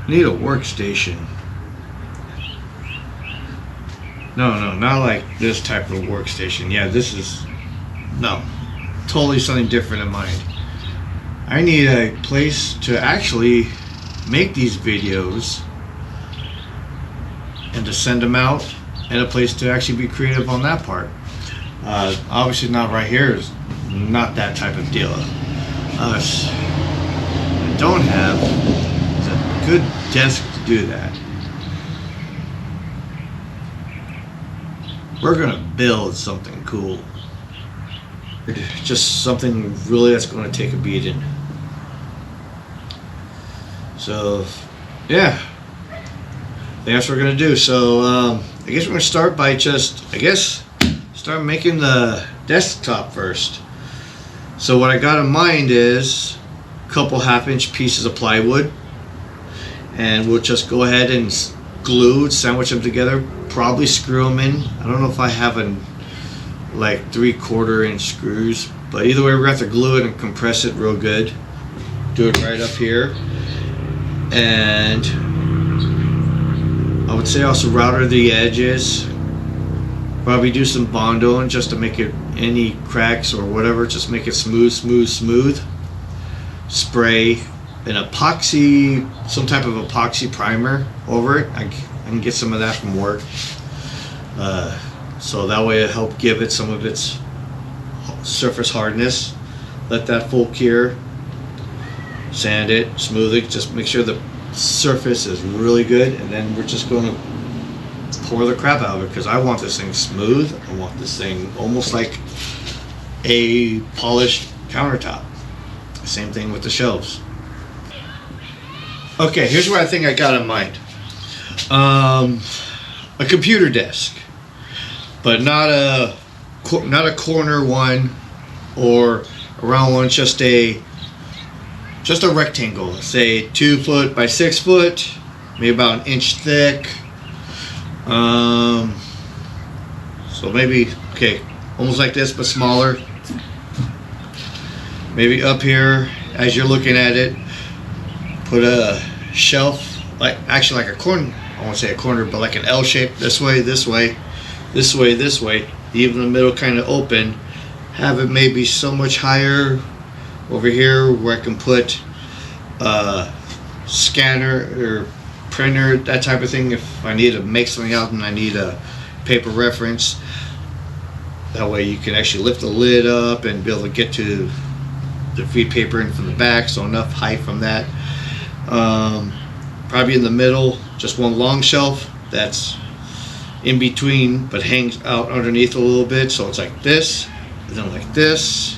I need a workstation. No, not like this type of workstation. Yeah, this is, no, totally something different in mind. I need a place to actually make these videos and to send them out, and a place to actually be creative on that part. Obviously not right here is not that type of deal. What I don't have is a good desk to do that. We're gonna build something cool. Just something really that's gonna take a beating. So, yeah. I think that's what we're gonna do. So, I guess we're gonna start by start making the desktop first. So what I got in mind is a couple 1/2-inch pieces of plywood, and we'll just go ahead and glue, sandwich them together, probably screw them in. I don't know if I have like 3/4 inch screws, but either way we're gonna have to glue it and compress it real good. Do it right up here, and I would say also router the edges. Probably do some Bondoing just to make it, any cracks or whatever, just make it smooth. Spray an epoxy, some type of epoxy primer over it. I can get some of that from work. So that way it'll help give it some of its surface hardness. Let that full cure. Sand it, smooth it, just make sure the surface is really good, and then we're just going to pour the crap out of it, because I want this thing smooth. I want this thing almost like a polished countertop. Same thing with the shelves. Okay, here's what I think I got in mind. A computer desk, but not a corner one or a round one, just a rectangle, say 2 foot by 6 foot, maybe about 1 inch thick. So maybe, okay, almost like this but smaller. Maybe up here, as you're looking at it, put a shelf, like actually like a corner, I won't say a corner, but like an L shape, this way, even the middle kind of open. Have it maybe so much higher over here where I can put scanner or printer, that type of thing, if I need to make something out and I need a paper reference. That way you can actually lift the lid up and be able to get to the feed paper in from the back, so enough height from that. Probably in the middle, just one long shelf that's in between but hangs out underneath a little bit, so it's like this, and then like this.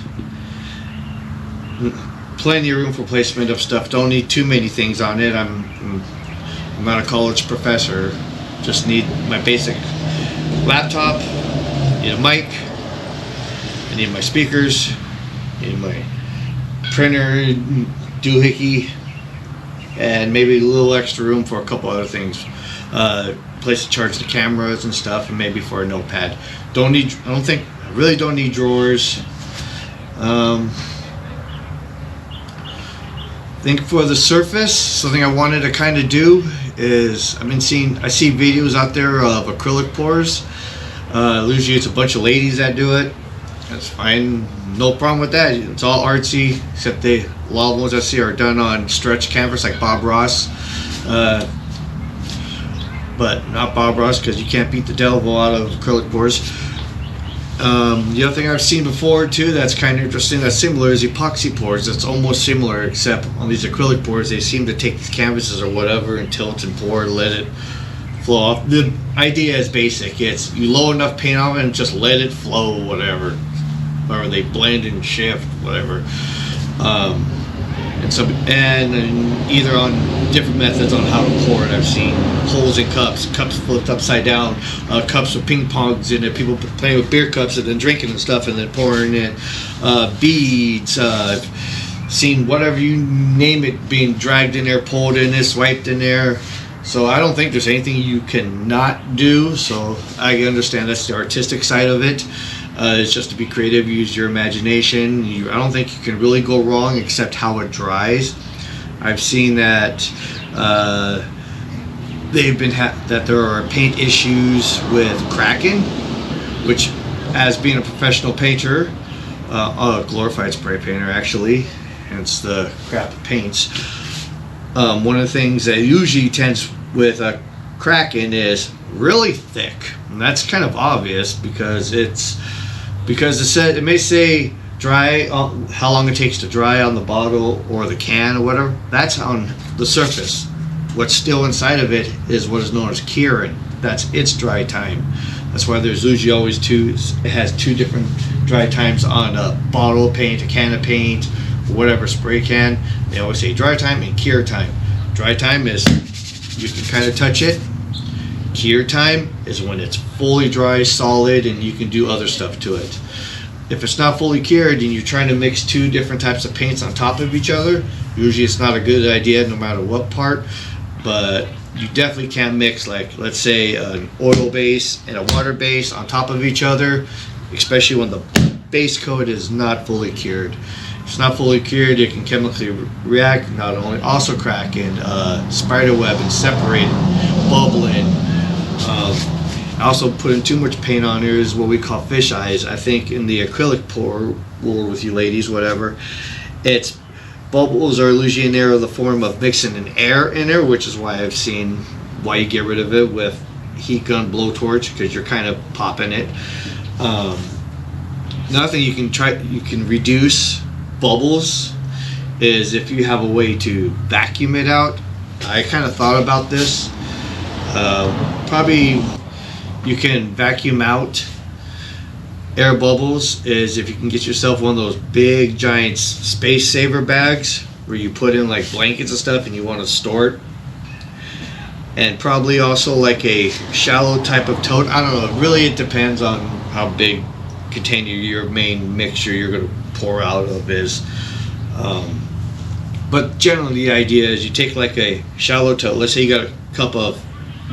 Plenty of room for placement of stuff. Don't need too many things on it. I'm not a college professor. Just need my basic laptop. Need a mic. I need my speakers. Need my printer, doohickey, and maybe a little extra room for a couple other things. Place to charge the cameras and stuff, and maybe for a notepad. I really don't need drawers. I think for the surface, something I wanted to kind of do is, I see videos out there of acrylic pours. Usually it's a bunch of ladies that do it. That's fine, no problem with that. It's all artsy, except a lot of the ones I see are done on stretch canvas like Bob Ross. But not Bob Ross, because you can't beat the devil out of acrylic pours. The other thing I've seen before too that's kind of interesting, that's similar, is epoxy pours. It's almost similar, except on these acrylic pours they seem to take these canvases or whatever and tilt and pour and let it flow off. The idea is basic. It's you load enough paint on it and just let it flow, whatever they blend and shift, whatever. And either on different methods on how to pour it. I've seen holes in cups flipped upside down, cups with ping pongs in it, people playing with beer cups and then drinking and stuff and then pouring in beads. I've seen whatever you name it being dragged in there, pulled in there, swiped in there. So I don't think there's anything you cannot do. So I understand that's the artistic side of it. It's just to be creative, use your imagination. I don't think you can really go wrong except how it dries. I've seen that They've been that there are paint issues with cracking, which, as being a professional painter, a glorified spray painter actually, hence the crap it paints. One of the things that usually tends with a cracking is really thick, and that's kind of obvious because it may say dry, how long it takes to dry on the bottle or the can or whatever. That's on the surface. What's still inside of it is what is known as curing. That's its dry time. That's why there's usually always it has two different dry times on a bottle of paint, a can of paint, whatever spray can. They always say dry time and cure time. Dry time is you can kind of touch it. Cure time is when it's fully dry, solid, and you can do other stuff to it. If it's not fully cured and you're trying to mix two different types of paints on top of each other, usually it's not a good idea no matter what part. But you definitely can't mix, like, let's say an oil base and a water base on top of each other, especially when the base coat is not fully cured. If it's not fully cured, it can chemically react, not only also cracking, spider web and separating, bubbling. Also putting too much paint on here is what we call fish eyes. I think in the acrylic pour with you ladies, whatever, it's bubbles are usually in there in the form of mixing an air in there, which is why I've seen why you get rid of it with heat gun blowtorch, because you're kind of popping it. Another thing you can reduce bubbles is if you have a way to vacuum it out. I kind of thought about this. Probably you can vacuum out air bubbles is if you can get yourself one of those big giant space saver bags where you put in like blankets and stuff and you want to store it, and probably also like a shallow type of tote. I don't know, really it depends on how big container your main mixture you're going to pour out of is, but generally the idea is you take like a shallow tote. Let's say you got a cup of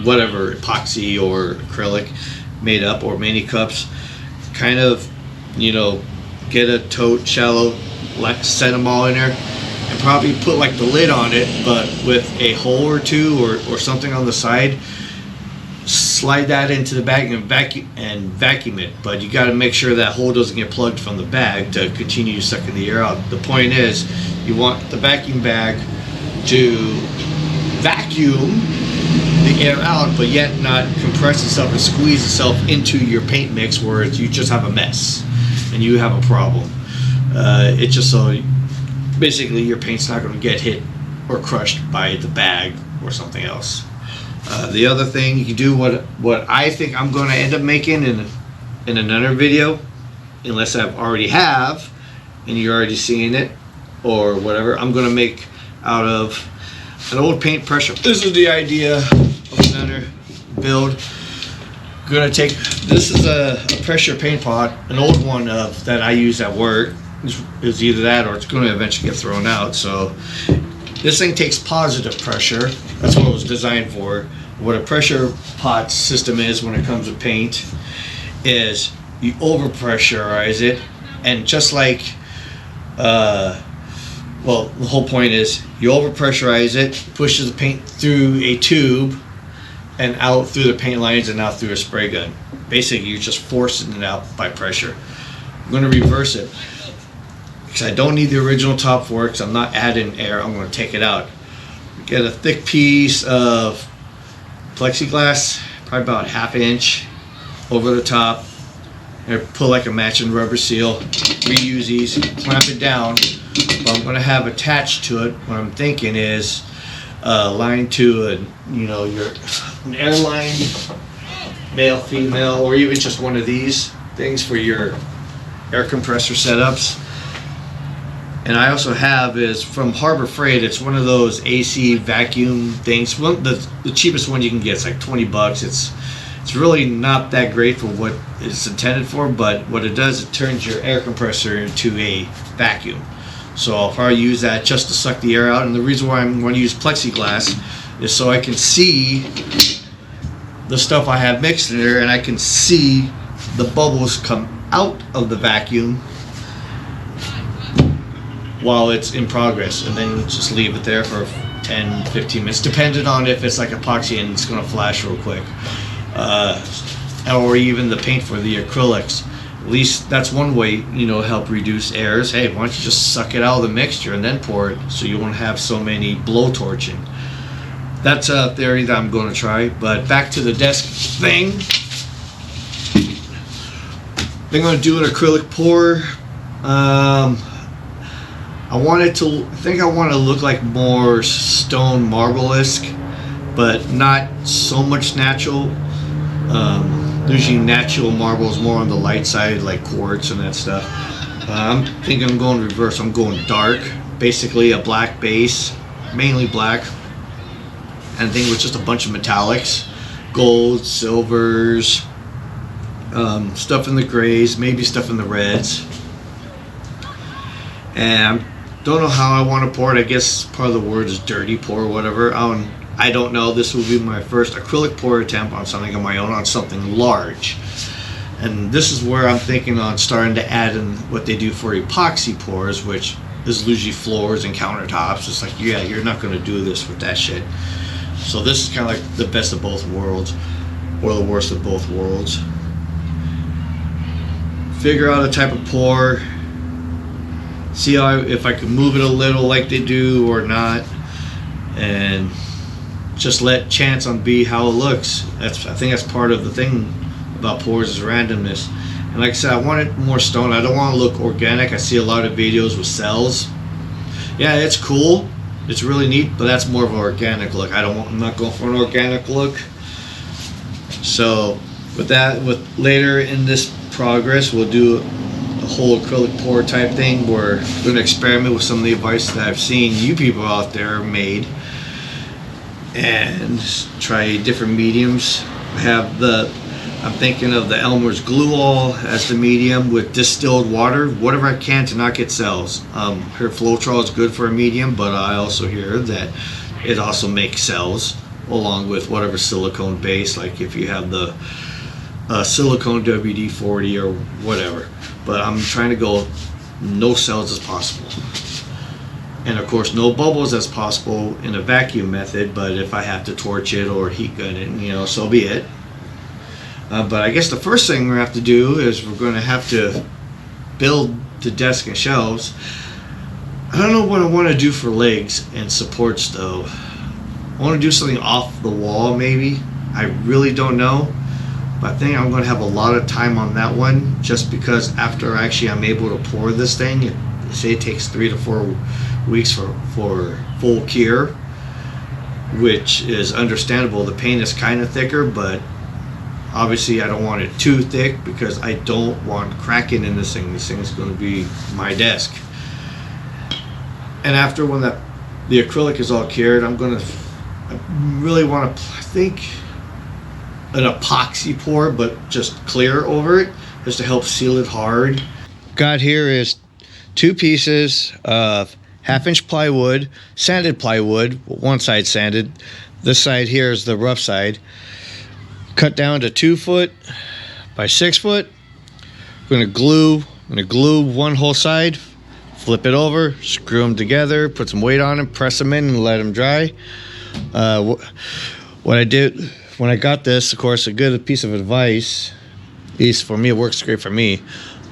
whatever, epoxy or acrylic made up, or mini cups. Kind of, get a tote shallow, like set them all in there, and probably put like the lid on it, but with a hole or two or something on the side. Slide that into the bag and vacuum it. But you got to make sure that hole doesn't get plugged from the bag to continue sucking the air out. The point is, you want the vacuum bag to vacuum the air out, but yet not compress itself and squeeze itself into your paint mix where you just have a mess and you have a problem. It's just so basically your paint's not going to get hit or crushed by the bag or something else. The other thing you can do, what I think I'm going to end up making in another video, unless I've already have and you're already seeing it or whatever, I'm going to make out of an old paint pressure. This is the idea of another build. I'm gonna take, this is a pressure paint pot, an old one that I use at work. It's either that or it's going to eventually get thrown out. So this thing takes positive pressure. That's what it was designed for. What a pressure pot system is when it comes to paint is you over pressurize it, and just like well, the whole point is you overpressurize it, pushes the paint through a tube and out through the paint lines and out through a spray gun. Basically, you're just forcing it out by pressure. I'm going to reverse it because I don't need the original top for it because I'm not adding air. I'm going to take it out. Get a thick piece of plexiglass, probably about 1/2 inch over the top, and put like a matching rubber seal. Reuse these, clamp it down. What I'm going to have attached to it, what I'm thinking is line to an airline, male, female, or even just one of these things for your air compressor setups. And I also have is from Harbor Freight. It's one of those AC vacuum things. The cheapest one you can get is like $20. It's really not that great for what it's intended for, but what it does, it turns your air compressor into a vacuum. So I'll probably use that just to suck the air out. And the reason why I'm going to use plexiglass is so I can see the stuff I have mixed in there, and I can see the bubbles come out of the vacuum while it's in progress. And then you just leave it there for 10, 15 minutes, depending on if it's like epoxy and it's going to flash real quick. Or even the paint for the acrylics. At least that's one way, you know, help reduce errors. Hey, why don't you just suck it out of the mixture and then pour it so you won't have so many blowtorching. That's a theory that I'm going to try. But back to the desk thing. I'm going to do an acrylic pour. I want to look like more stone marble-esque, but not so much natural. Usually natural marble is more on the light side, like quartz and that stuff. I'm thinking I'm going reverse. I'm going dark, basically a black base, mainly black, and I think with just a bunch of metallics, gold, silvers, stuff in the grays, maybe stuff in the reds. And I don't know how I want to pour it. I guess part of the word is dirty pour or whatever. I don't know. This will be my first acrylic pour attempt on something on my own, on something large. And this is where I'm thinking on starting to add in what they do for epoxy pours, which is usually floors and countertops. It's like, yeah, you're not going to do this with that shit. So this is kind of like the best of both worlds, or the worst of both worlds. Figure out a type of pour. See if I can move it a little like they do or not, and just let chance on be how it looks. I think that's part of the thing about pours is randomness. And like I said, I want it more stone. I don't want to look organic. I see a lot of videos with cells. Yeah, it's cool. It's really neat, but that's more of an organic look. I'm not going for an organic look. So with later in this progress, we'll do a whole acrylic pour type thing. We're going to experiment with some of the advice that I've seen you people out there made, and try different mediums. I'm thinking of the Elmer's glue all as the medium with distilled water, whatever I can to not get cells. Her Floetrol is good for a medium, but I also hear that it also makes cells along with whatever silicone base, like if you have the silicone WD-40 or whatever. But I'm trying to go no cells as possible. And of course, no bubbles as possible in a vacuum method, but if I have to torch it or heat gun it, you know, so be it. But I guess the first thing we have to do is we're going to have to build the desk and shelves. I don't know what I want to do for legs and supports though. I want to do something off the wall maybe. I really don't know. But I think I'm going to have a lot of time on that one, just because after actually I'm able to pour this thing, it takes 3 to 4 weeks for full cure, which is understandable. The paint is kind of thicker, but obviously I don't want it too thick because I don't want cracking in this thing. This thing is going to be my desk. And after when the acrylic is all cured, I really want to, I think, an epoxy pour, but just clear over it, just to help seal it hard. Got here is 2 pieces of 1/2-inch plywood, sanded plywood, one side sanded. This side here is the rough side. Cut down to 2 foot by 6 foot. I'm gonna glue one whole side, flip it over, screw them together, put some weight on them, press them in, and let them dry. What I did when I got this, of course, a good piece of advice, at least for me, it works great for me.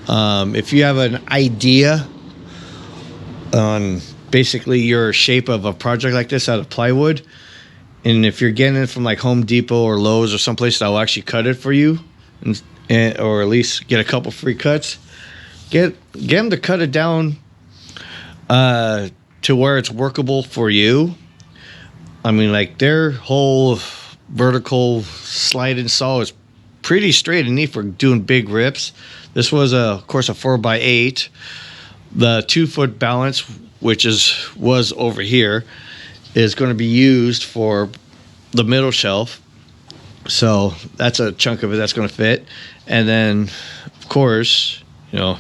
If you have an idea on basically your shape of a project like this out of plywood, and if you're getting it from like Home Depot or Lowe's or someplace that will actually cut it for you, or at least get a couple free cuts, get them to cut it down to where it's workable for you. I mean, like their whole vertical sliding saw is pretty straight and neat for doing big rips. This was of course a 4x8. The 2 foot balance, which was over here, is going to be used for the middle shelf. So that's a chunk of it that's going to fit. And then of course, you know,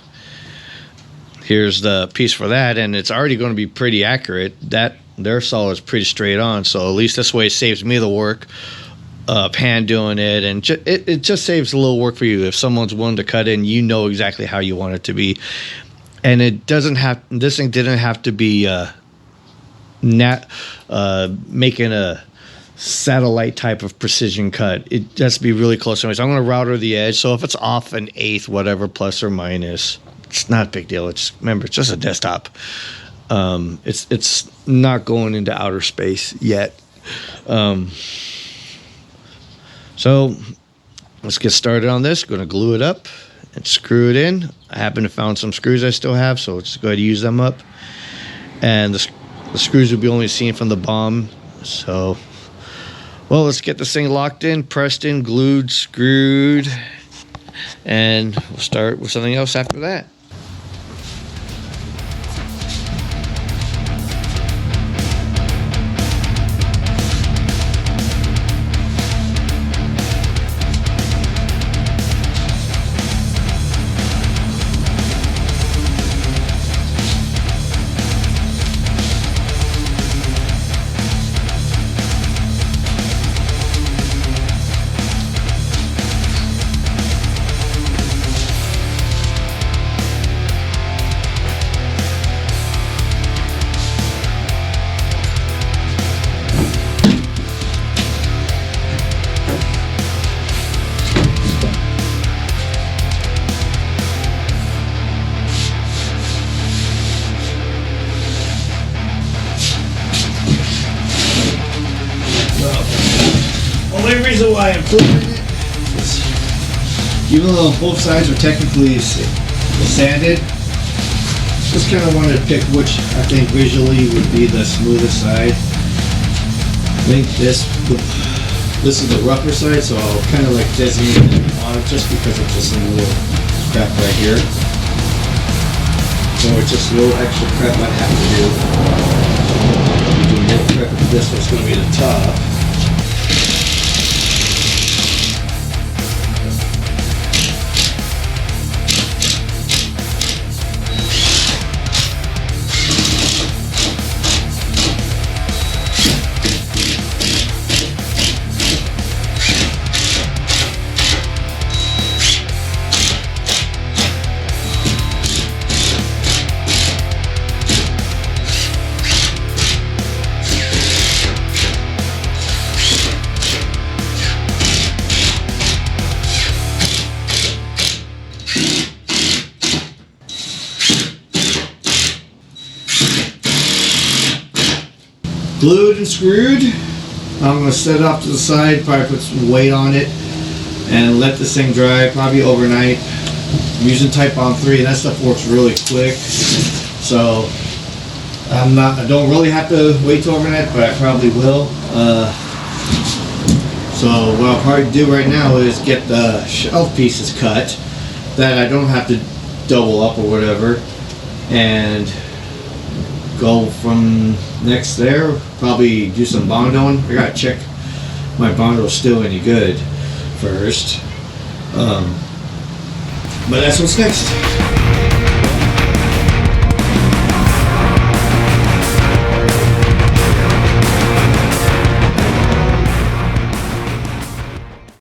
here's the piece for that, and it's already going to be pretty accurate. That their saw is pretty straight on, so at least this way it saves me the work of hand doing it, and it just saves a little work for you. If someone's willing to cut in, you know exactly how you want it to be. And it doesn't have, this thing didn't have to be making a satellite type of precision cut. It has to be really close. So I'm going to router the edge. So if it's off an eighth, whatever, plus or minus, it's not a big deal. Remember, it's just a desktop. It's not going into outer space yet. So let's get started on this. Going to glue it up and screw it in. I happen to found some screws I still have, so let's go ahead and use them up. And the screws will be only seen from the bottom. So, well, let's get this thing locked in, pressed in, glued, screwed, and we'll start with something else after that. The only reason why I'm flipping it is, even though both sides are technically sanded, just kind of wanted to pick which I think visually would be the smoothest side. I think this is the rougher side, so I'll kind of like designate it on it just because it's just some little crap right here. So it's just a little extra prep I have to do. I'll be doing more prep if this one's going to be the top. Glued and screwed. I'm going to set it off to the side, probably put some weight on it, and let this thing dry, probably overnight. I'm using Type-On 3, and that stuff works really quick. So I don't really have to wait till overnight, but I probably will. So what I'll probably do right now is get the shelf pieces cut that I don't have to double up or whatever, and go from next there. Probably do some bondoing. I gotta check my bondo's still any good first. But that's what's next.